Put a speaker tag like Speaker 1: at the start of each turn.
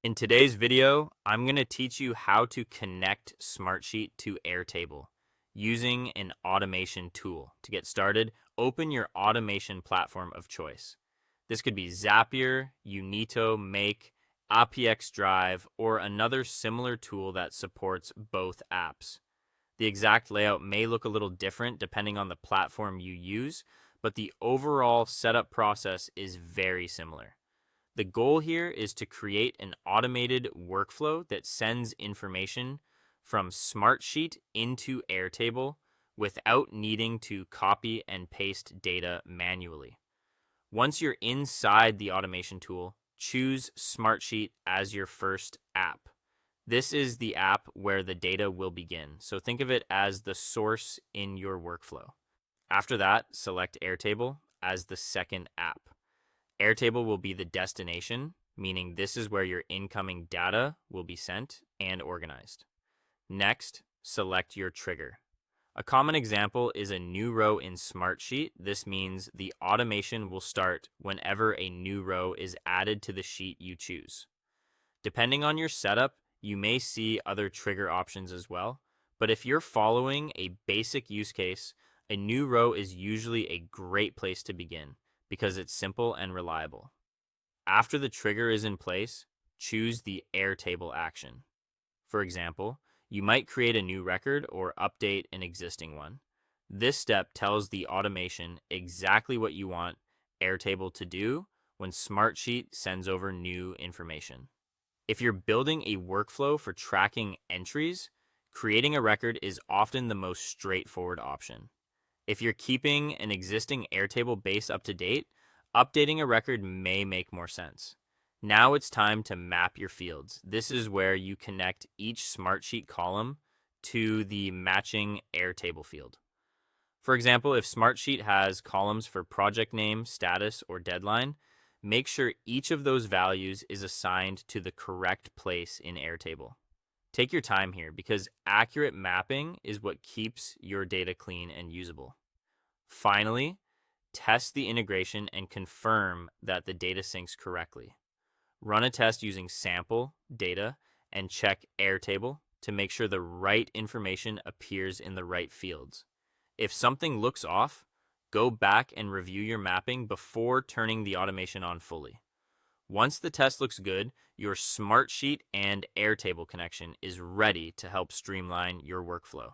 Speaker 1: In today's video, I'm going to teach you how to connect Smartsheet to Airtable using an automation tool. To get started, open your automation platform of choice. This could be Zapier, Unito, Make, pipedrive, or another similar tool that supports both apps. The exact layout may look a little different depending on the platform you use, but the overall setup process is very similar. The goal here is to create an automated workflow that sends information from Smartsheet into Airtable without needing to copy and paste data manually. Once you're inside the automation tool, choose Smartsheet as your first app. This is the app where the data will begin, so think of it as the source in your workflow. After that, select Airtable as the second app. Airtable will be the destination, meaning this is where your incoming data will be sent and organized. Next, select your trigger. A common example is a new row in Smartsheet. This means the automation will start whenever a new row is added to the sheet you choose. Depending on your setup, you may see other trigger options as well, but if you're following a basic use case, a new row is usually a great place to begin because it's simple and reliable. After the trigger is in place, choose the Airtable action. For example, you might create a new record or update an existing one. This step tells the automation exactly what you want Airtable to do when Smartsheet sends over new information. If you're building a workflow for tracking entries, creating a record is often the most straightforward option. If you're keeping an existing Airtable base up to date, updating a record may make more sense. Now it's time to map your fields. This is where you connect each Smartsheet column to the matching Airtable field. For example, if Smartsheet has columns for project name, status, or deadline, make sure each of those values is assigned to the correct place in Airtable. Take your time here because accurate mapping is what keeps your data clean and usable. Finally, test the integration and confirm that the data syncs correctly. Run a test using sample data and check Airtable to make sure the right information appears in the right fields. If something looks off, go back and review your mapping before turning the automation on fully. Once the test looks good, your Smartsheet and Airtable connection is ready to help streamline your workflow.